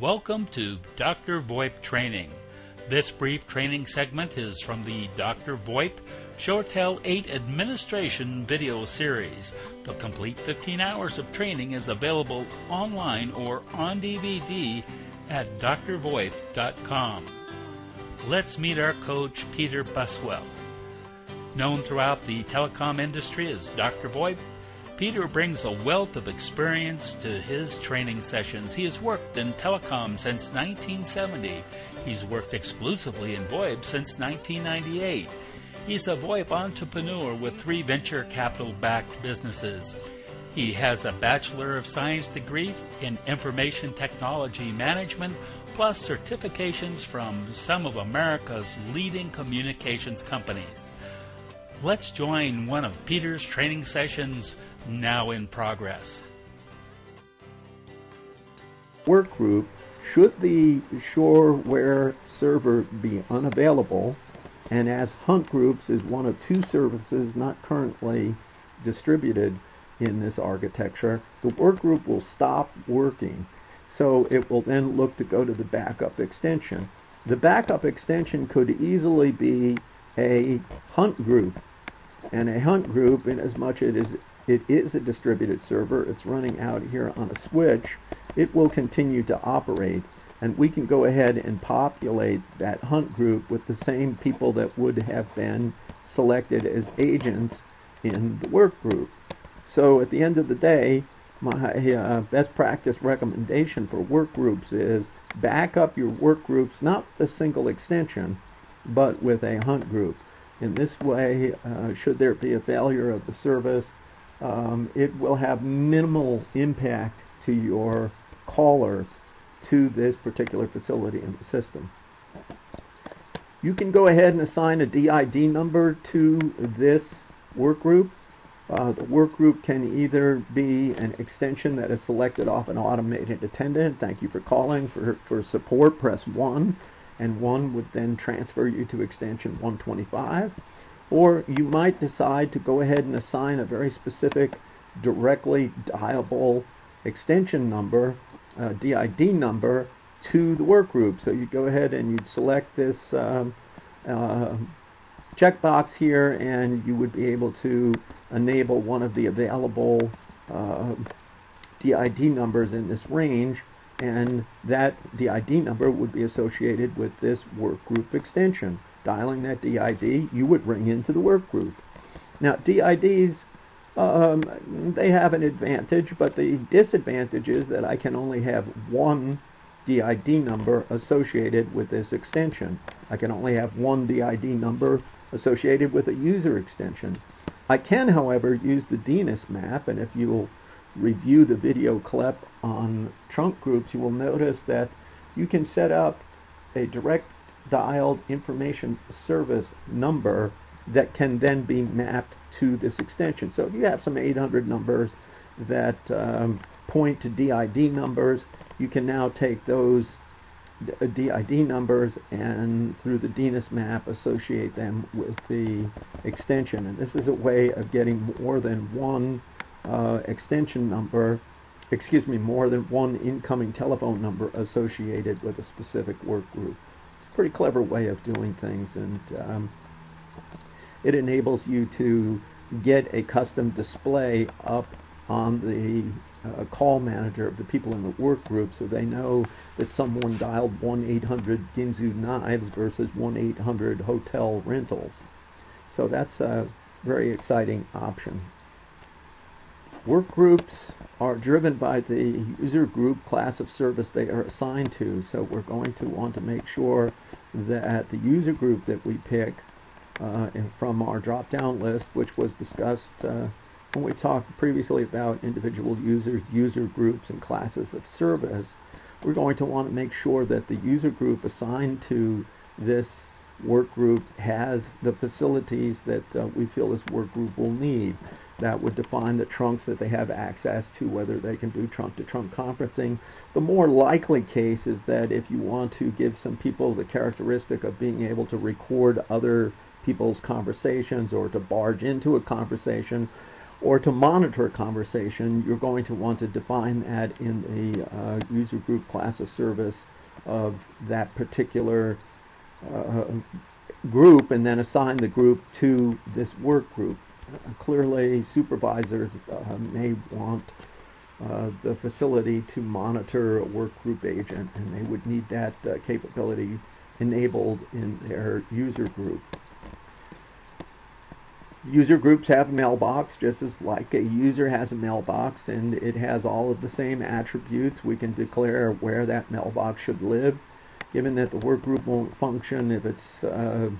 Welcome to DrVoIP training. This brief training segment is from the DrVoIP ShoreTel 8 administration video series. The complete 15 hours of training is available online or on DVD at drvoip.com. Let's meet our coach, Peter Buswell. Known throughout the telecom industry as DrVoIP, Peter brings a wealth of experience to his training sessions. He has worked in telecom since 1970. He's worked exclusively in VoIP since 1998. He's a VoIP entrepreneur with 3 venture capital-backed businesses. He has a Bachelor of Science degree in Information Technology Management, plus certifications from some of America's leading communications companies. Let's join one of Peter's training sessions now in progress. Workgroup, should the Shoreware server be unavailable, and as Hunt Groups is one of 2 services not currently distributed in this architecture, the workgroup will stop working. So it will then look to go to the backup extension. The backup extension could easily be a Hunt group. And a Hunt group, in as much it is a distributed server, it's running out here on a switch, it will continue to operate. And we can go ahead and populate that Hunt group with the same people that would have been selected as agents in the work group. So at the end of the day, my best practice recommendation for work groups is back up your work groups not with a single extension, but with a Hunt group. In this way, should there be a failure of the service, it will have minimal impact to your callers to this particular facility in the system. You can go ahead and assign a DID number to this workgroup. The workgroup can either be an extension that is selected off an automated attendant. Thank you for calling. For support, press 1, and 1 would then transfer you to extension 125. Or you might decide to go ahead and assign a very specific directly dialable extension number, DID number, to the workgroup. So you go ahead and you'd select this checkbox here, and you would be able to enable one of the available DID numbers in this range, and that DID number would be associated with this workgroup extension. Dialing that DID, you would ring into the workgroup. Now, DIDs, they have an advantage, but the disadvantage is that I can only have one DID number associated with this extension. I can only have one DID number associated with a user extension. I can, however, use the DNS map, and if you'll review the video clip on trunk groups, you will notice that you can set up a direct dialed information service number that can then be mapped to this extension. So if you have some 800 numbers that point to DID numbers, you can now take those DID numbers and through the DNS map associate them with the extension. And this is a way of getting more than one extension number, more than one incoming telephone number associated with a specific work group. It's a pretty clever way of doing things, and it enables you to get a custom display up on the call manager of the people in the work group, so they know that someone dialed 1-800 Ginzu Knives versus 1-800 Hotel Rentals. So that's a very exciting option. Work groups are driven by the user group class of service they are assigned to, so we're going to want to make sure that the user group that we pick from our drop-down list, which was discussed when we talked previously about individual users, user groups, and classes of service, we're going to want to make sure that the user group assigned to this work group has the facilities that we feel this work group will need. That would define the trunks that they have access to, whether they can do trunk-to-trunk conferencing. The more likely case is that if you want to give some people the characteristic of being able to record other people's conversations or to barge into a conversation, or to monitor a conversation, you're going to want to define that in the user group class of service of that particular group, and then assign the group to this work group. Clearly, supervisors may want the facility to monitor a work group agent, and they would need that capability enabled in their user group. User groups have a mailbox, just as like a user has a mailbox, and it has all of the same attributes. We can declare where that mailbox should live. Given that the work group won't function if it's the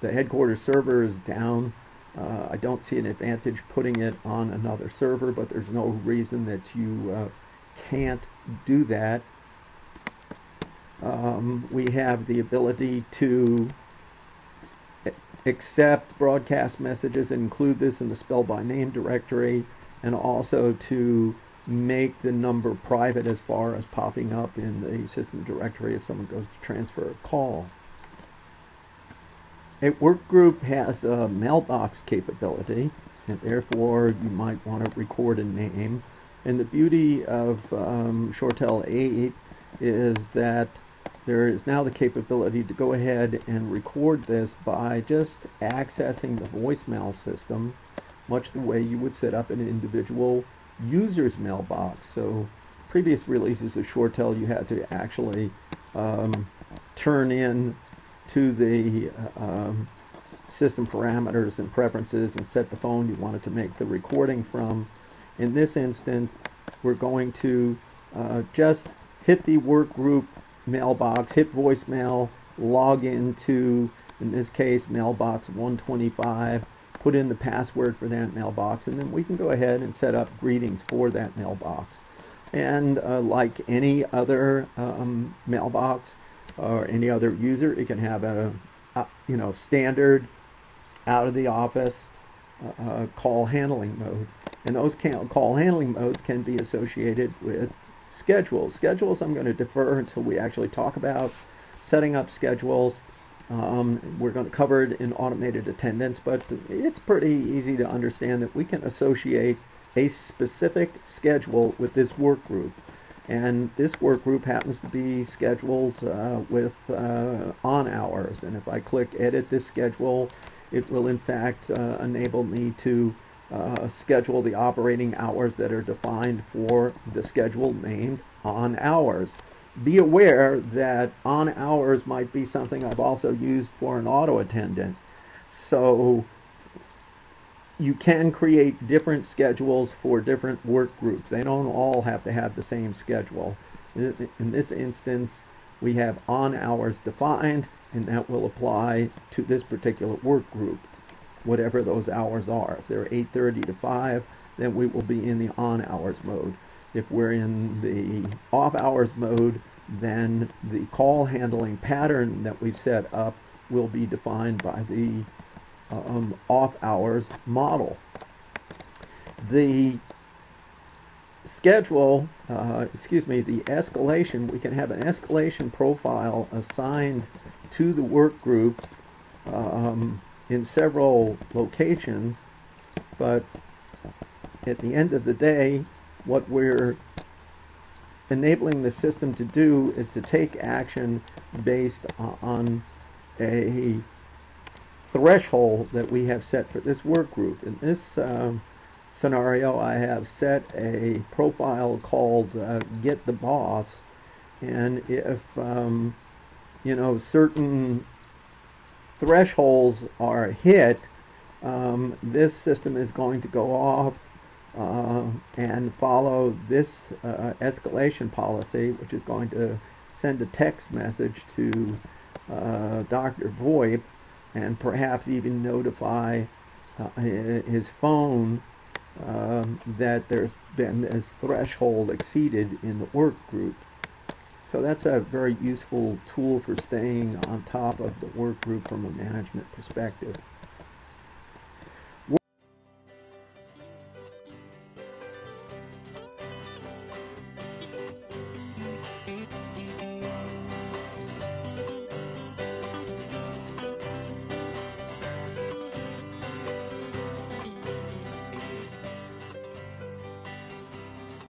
headquarters server is down, I don't see an advantage putting it on another server, but there's no reason that you can't do that. We have the ability to accept broadcast messages and include this in the spell by name directory, and also to make the number private as far as popping up in the system directory if someone goes to transfer a call. A work group has a mailbox capability, and therefore you might want to record a name. And the beauty of ShoreTel 8 is that there is now the capability to go ahead and record this by just accessing the voicemail system, much the way you would set up an individual user's mailbox. So previous releases of ShoreTel, you had to actually turn in to the system parameters and preferences and set the phone you wanted to make the recording from. In this instance, we're going to just hit the work group mailbox, hit voicemail, log into, in this case, mailbox 125, put in the password for that mailbox, and then we can go ahead and set up greetings for that mailbox. And like any other mailbox or any other user, it can have a standard out of the office call handling mode, and those call handling modes can be associated with schedules. Schedules I'm going to defer until we actually talk about setting up schedules. We're going to cover it in automated attendance, but it's pretty easy to understand that we can associate a specific schedule with this work group. And this work group happens to be scheduled with on hours. And if I click edit this schedule, it will in fact enable me to schedule the operating hours that are defined for the schedule named on hours. Be aware that on hours might be something I've also used for an auto attendant. So you can create different schedules for different work groups. They don't all have to have the same schedule. In this instance, we have on hours defined, and that will apply to this particular work group, whatever those hours are. If they're 8:30 to 5, then we will be in the on hours mode. If we're in the off hours mode, then the call handling pattern that we set up will be defined by the off hours model. The schedule, the escalation, we can have an escalation profile assigned to the work group in several locations, but at the end of the day, what we're enabling the system to do is to take action based on a threshold that we have set for this work group. In this scenario, I have set a profile called Get the Boss, and if certain thresholds are hit, this system is going to go off and follow this escalation policy, which is going to send a text message to DrVoIP, and perhaps even notify his phone that there's been this threshold exceeded in the work group. So that's a very useful tool for staying on top of the work group from a management perspective.